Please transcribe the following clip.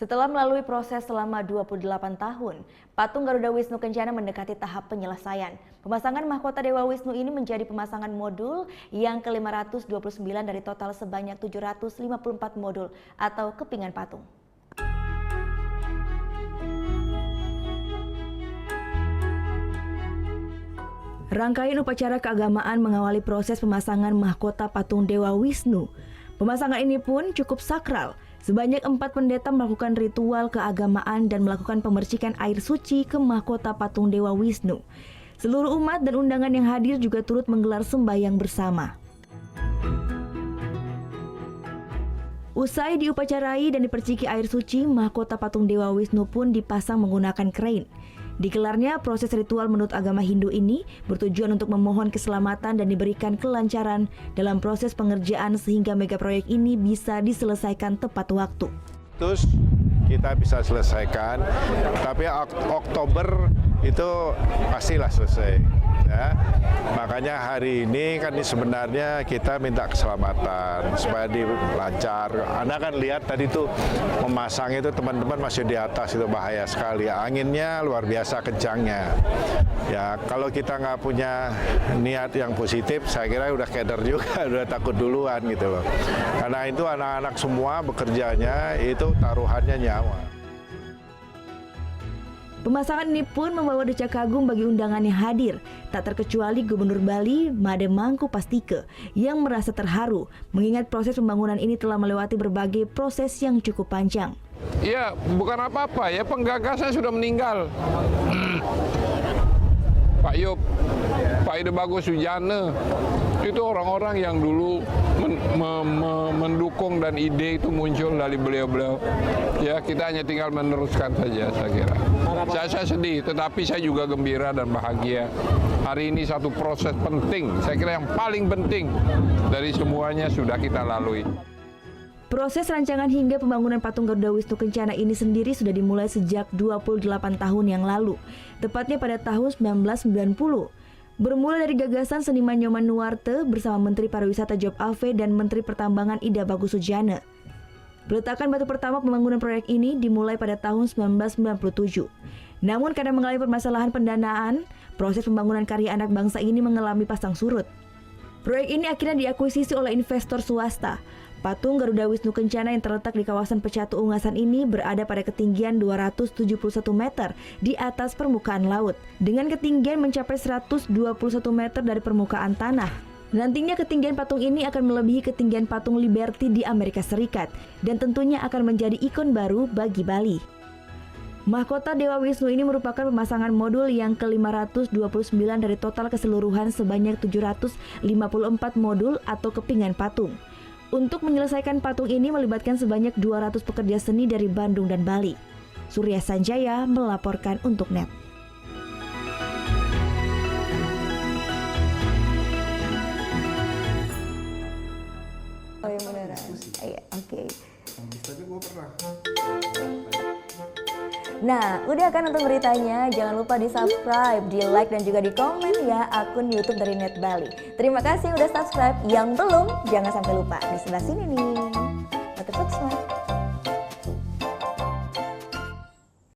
Setelah melalui proses selama 28 tahun, patung Garuda Wisnu Kencana mendekati tahap penyelesaian. Pemasangan mahkota Dewa Wisnu ini menjadi pemasangan modul yang ke-529 dari total sebanyak 754 modul atau kepingan patung. Rangkaian upacara keagamaan mengawali proses pemasangan mahkota patung Dewa Wisnu. Pemasangan ini pun cukup sakral. Sebanyak 4 pendeta melakukan ritual keagamaan dan melakukan pemercikan air suci ke mahkota patung Dewa Wisnu. Seluruh umat dan undangan yang hadir juga turut menggelar sembahyang bersama. Usai diupacarai dan diperciki air suci, mahkota patung Dewa Wisnu pun dipasang menggunakan krain. Dikelarnya proses ritual menurut agama Hindu ini bertujuan untuk memohon keselamatan dan diberikan kelancaran dalam proses pengerjaan sehingga mega proyek ini bisa diselesaikan tepat waktu. Terus kita bisa selesaikan, tapi Oktober itu pastilah selesai. Ya. Makanya hari ini kan sebenarnya kita minta keselamatan supaya lancar. Anda kan lihat tadi tuh memasang itu teman-teman masih di atas, itu bahaya sekali. Anginnya luar biasa kencangnya. Ya kalau kita nggak punya niat yang positif, saya kira udah keder juga, udah takut duluan gitu loh. Karena itu anak-anak semua bekerjanya itu taruhannya nyawa. Pemasangan ini pun membawa decak kagum bagi undangan yang hadir, tak terkecuali Gubernur Bali Made Mangku Pastike yang merasa terharu mengingat proses pembangunan ini telah melewati berbagai proses yang cukup panjang. Ya, bukan apa-apa ya, penggagasnya sudah meninggal. Pak Yop, Pak Ide Bagus Sujana, itu orang-orang yang dulu mendukung dan ide itu muncul dari beliau-beliau. Ya, kita hanya tinggal meneruskan saja, saya kira. Saya sedih, tetapi saya juga gembira dan bahagia. Hari ini satu proses penting, saya kira yang paling penting dari semuanya sudah kita lalui. Proses rancangan hingga pembangunan patung Garuda Wisnu Kencana ini sendiri sudah dimulai sejak 28 tahun yang lalu, tepatnya pada tahun 1990. Bermula dari gagasan seniman Nyoman Nuarte bersama Menteri Pariwisata Job Alve dan Menteri Pertambangan Ida Bagus Sujana. Peletakan batu pertama pembangunan proyek ini dimulai pada tahun 1997. Namun karena mengalami permasalahan pendanaan, proses pembangunan karya anak bangsa ini mengalami pasang surut. Proyek ini akhirnya diakuisisi oleh investor swasta. Patung Garuda Wisnu Kencana yang terletak di kawasan Pecatu Ungasan ini berada pada ketinggian 271 meter di atas permukaan laut, dengan ketinggian mencapai 121 meter dari permukaan tanah. Nantinya ketinggian patung ini akan melebihi ketinggian patung Liberty di Amerika Serikat dan tentunya akan menjadi ikon baru bagi Bali. Mahkota Dewa Wisnu ini merupakan pemasangan modul yang ke-529 dari total keseluruhan sebanyak 754 modul atau kepingan patung. Untuk menyelesaikan patung ini melibatkan sebanyak 200 pekerja seni dari Bandung dan Bali. Surya Sanjaya melaporkan untuk NET. Oh ya beneran. Iya, oke. Nah, udah kan nonton beritanya? Jangan lupa di-subscribe, di-like, dan juga di-komen ya akun YouTube dari Net Bali. Terima kasih udah subscribe. Yang belum, jangan sampai lupa. Di sebelah sini nih. Notifikasi.